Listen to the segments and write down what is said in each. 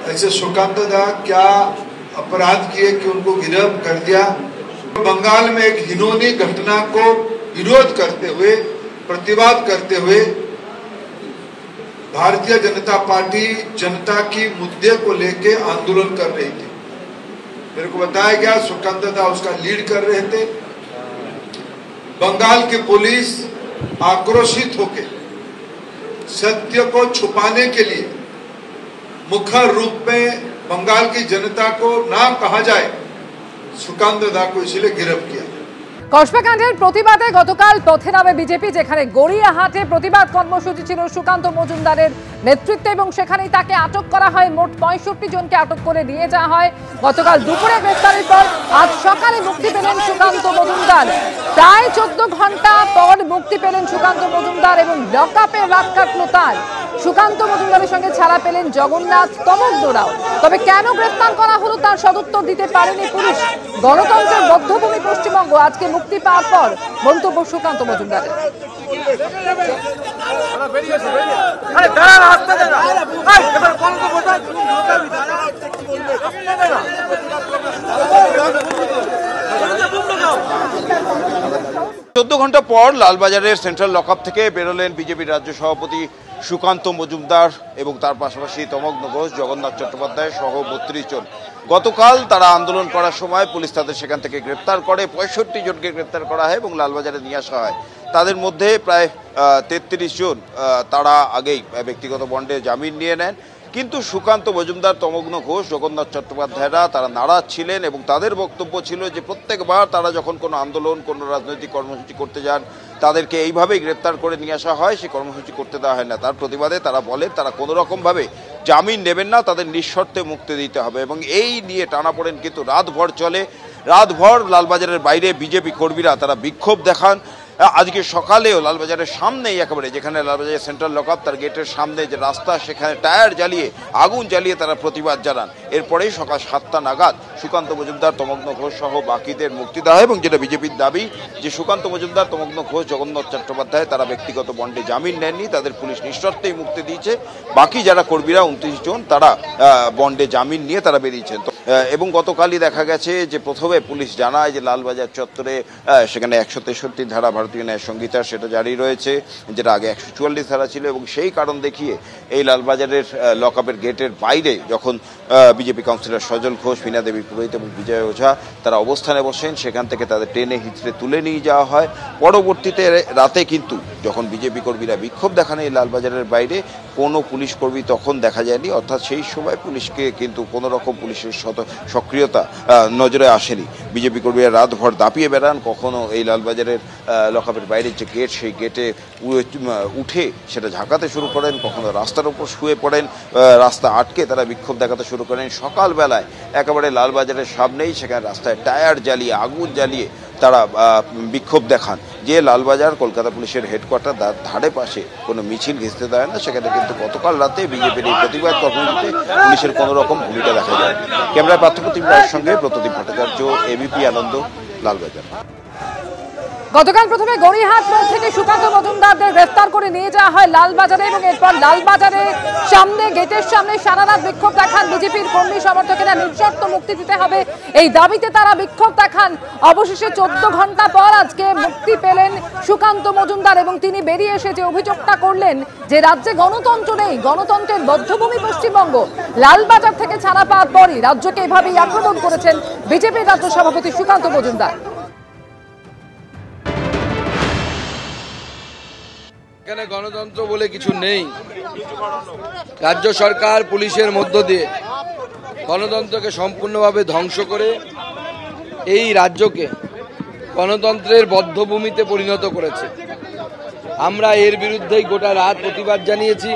ऐसे सुकांत दा क्या अपराध किए कि उनको गिरफ्तार कर दिया। बंगाल में एक घिनौनी घटना को विरोध करते हुए, प्रतिवाद करते हुए भारतीय जनता पार्टी जनता की मुद्दे को लेके आंदोलन कर रही थी। मेरे को बताया गया सुकांत दा उसका लीड कर रहे थे। बंगाल की पुलिस आक्रोशित होकर सत्य को छुपाने के लिए मुखर रूप में बंगाल की जनता को ना कहा जाए, सुकांत दा को इसलिए गिरफ्तार किया। কসবাকাণ্ডের প্রতিবাদে গতকাল পথে নামে বিজেপি, যেখানে গড়িয়াহাটে প্রতিবাদ কর্মসূচি ছিল সুকান্ত মজুমদারের নেতৃত্বে এবং সেখানেই তাকে আটক করা হয়। মোট 65 জনকে আটক করে নিয়ে যাওয়া হয়। গতকাল দুপুরে গ্রেফতারের পর আজ সকালে মুক্তি পেলেন সুকান্ত মজুমদার। প্রায় 14 ঘন্টা পর মুক্তি পেলেন সুকান্ত মজুমদার এবং লকআপে রাত কাটলো তার। সুকান্ত মজুমদারের সঙ্গে ছাড়া পেলেন জগন্নাথ তমকদোরাও। তবে কেন গ্রেফতার করা হলো তার সদুত্তর দিতে পারেনি পুলিশ। গণতন্ত্রের বদ্ধভূমি পশ্চিমবঙ্গ, আজকে মুক্তি পাওয়ার পর মন্তব্য সুকান্ত মজুমদারের। চোদ্দ ঘন্টা পর লালবাজারের সেন্ট্রাল লকআপ থেকে বেরোলেন বিজেপির রাজ্য সভাপতি সুকান্ত মজুমদার এবং তার পাশাপাশি তমগ্ন ঘোষ, জগন্নাথ চট্টোপাধ্যায় সহ 32 জন। গতকাল তারা আন্দোলন করার সময় পুলিশ তাদের সেখান থেকে গ্রেপ্তার করে। 65 জনকে গ্রেপ্তার করা হয় এবং লালবাজারে নিয়ে আসা হয়। তাদের মধ্যে প্রায় 33 জন তারা আগেই ব্যক্তিগত বন্ডে জামিন নিয়ে নেন। কিন্তু সুকান্ত মজুমদার, তমগ্ন ঘোষ, জগন্নাথ চট্টোপাধ্যায়রা তারা নারাজ ছিলেন এবং তাদের বক্তব্য ছিল যে প্রত্যেকবার তারা যখন কোনো আন্দোলন, কোনো রাজনৈতিক কর্মসূচি করতে যান তাদেরকে এইভাবেই গ্রেপ্তার করে নিয়ে আসা হয়, সেই কর্মসূচি করতে দেওয়া হয় না। তার প্রতিবাদে তারা বলেন তারা কোনো রকমভাবে জামিন নেবেন না, তাদের নিঃশর্তে মুক্তি দিতে হবে এবং এই নিয়ে টানাপোড়েন কিন্তু রাতভর চলে। রাতভর লালবাজারের বাইরে বিজেপি কর্মীরা তারা বিক্ষোভ দেখান। আজকে সকালেও লালবাজারের সামনেই, একেবারে যেখানে লালবাজারের সেন্ট্রাল লকআপ তার গেটের সামনে যে রাস্তা, সেখানে টায়ার জ্বালিয়ে, আগুন জ্বালিয়ে তারা প্রতিবাদ জানান। এরপরেই সকাল 7টা নাগাদ সুকান্ত মজুমদার, তমগ্ন ঘোষ সহ বাকিদের মুক্তি দেওয়া হয় এবং যেটা বিজেপির দাবি যে সুকান্ত মজুমদার, তমগ্ন ঘোষ, জগন্নাথ চট্টোপাধ্যায় তারা ব্যক্তিগত বন্ডে জামিন নেননি, তাদের পুলিশ নিঃশর্তেই মুক্তি দিয়েছে। বাকি যারা কর্মীরা 29 জন তারা বন্ডে জামিন নিয়ে তারা বেরিয়েছেন। এবং গতকালই দেখা গেছে যে প্রথমে পুলিশ জানায় যে লালবাজার চত্বরে সেখানে 163 ধারা ভারতীয় ন্যায় সংহিতা সেটা জারি রয়েছে, যেটা আগে 144 ধারা ছিল এবং সেই কারণ দেখিয়ে এই লালবাজারের লকআপের গেটের বাইরে যখন বিজেপি কাউন্সিলর সজল ঘোষ, ফিনা দেবী পুরোহিত এবং বিজয় ওঝা তারা অবস্থানে বসেন, সেখান থেকে তাদের টেনে হিঁচড়ে তুলে নিয়ে যাওয়া হয়। পরবর্তীতে রাতে কিন্তু যখন বিজেপি কর্মীরা বিক্ষোভ দেখান এই লালবাজারের বাইরে, কোনো পুলিশ কর্মী তখন দেখা যায়নি, অর্থাৎ সেই সময় পুলিশকে কিন্তু কোনো রকম পুলিশের সক্রিয়তা নজরে আসেনি। বিজেপি কর্মীরা রাতভর দাপিয়ে বেড়ান, কখনো এই লালবাজারের লকআপের বাইরের যে গেট সেই গেটে উঠে সেটা ঝাঁকাতে শুরু করেন, কখনো রাস্তার উপর শুয়ে পড়েন, রাস্তা আটকে তারা বিক্ষোভ দেখাতে শুরু করেন। সকালবেলায় একেবারে লালবাজারের সামনেই সেখানে রাস্তায় টায়ার জ্বালিয়ে, আগুন জ্বালিয়ে তারা বিক্ষোভ দেখান যে লালবাজার কলকাতা পুলিশের হেডকোয়ার্টার ধারে পাশে কোনো মিছিল ঘিচতে দেয় না। সেখানে কিন্তু গতকাল রাতে বিজেপির এই প্রতিবাদ কর্মসূচিতে পুলিশের কোনো রকম ভূমিকা দেখা যায়। ক্যামেরায় পার্থপ্রতিম রায়ের সঙ্গে প্রতিদিন ভট্টাচার্য, এবিপি আনন্দ, লালবাজার। গতকাল প্রথমে গড়িয়াহাট মোড় থেকে সুকান্ত মজুমদারদের গ্রেফতার করে নিয়ে যাওয়া হয় লালবাজারে এবং এরপর লালবাজারের সামনে, গেটের সামনে সারা রাত বিক্ষোভ দেখান বিজেপির কর্মী সমর্থকেরা। নিঃশর্ত মুক্তি দিতে হবে এই দাবিতে তারা বিক্ষোভ দেখান। অবশেষে 14 ঘন্টা পর আজকে মুক্তি পেলেন সুকান্ত মজুমদার এবং তিনি বেরিয়ে এসে যে অভিযোগটা করলেন যে রাজ্যে গণতন্ত্র নেই, গণতন্ত্রের বদ্ধভূমি পশ্চিমবঙ্গ। লালবাজার থেকে ছাড়া পাওয়ার পরই রাজ্যকে এভাবেই আক্রমণ করেছেন বিজেপির রাজ্য সভাপতি সুকান্ত মজুমদার। এখানে গণতন্ত্র বলে কিছু নেই। রাজ্য সরকার পুলিশের মধ্য দিয়ে গণতন্ত্রকে সম্পূর্ণভাবে ধ্বংস করে এই রাজ্যকে গণতন্ত্রের বদ্ধভূমিতে পরিণত করেছে। আমরা এর বিরুদ্ধেই গোটা রাত প্রতিবাদ জানিয়েছি।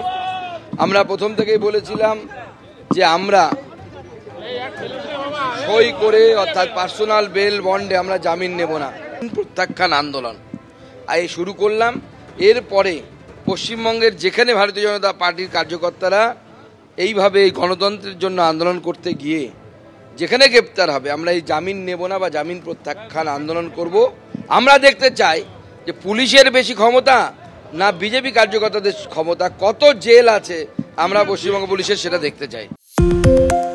আমরা প্রথম থেকেই বলেছিলাম যে আমরা সই করে, অর্থাৎ পার্সোনাল বেল বন্ডে আমরা জামিন নেব না। প্রত্যাখ্যান আন্দোলন শুরু করলাম। এরপরে পশ্চিমবঙ্গের যেখানে ভারতীয় জনতা পার্টির কার্যকর্তারা এইভাবে এই গণতন্ত্রের জন্য আন্দোলন করতে গিয়ে যেখানে গ্রেপ্তার হবে, আমরা এই জামিন নেব না বা জামিন প্রত্যাখ্যান আন্দোলন করব। আমরা দেখতে চাই যে পুলিশের বেশি ক্ষমতা না বিজেপি কার্যকর্তাদের ক্ষমতা, কত জেল আছে আমরা পশ্চিমবঙ্গ পুলিশের সেটা দেখতে চাই। Thank you.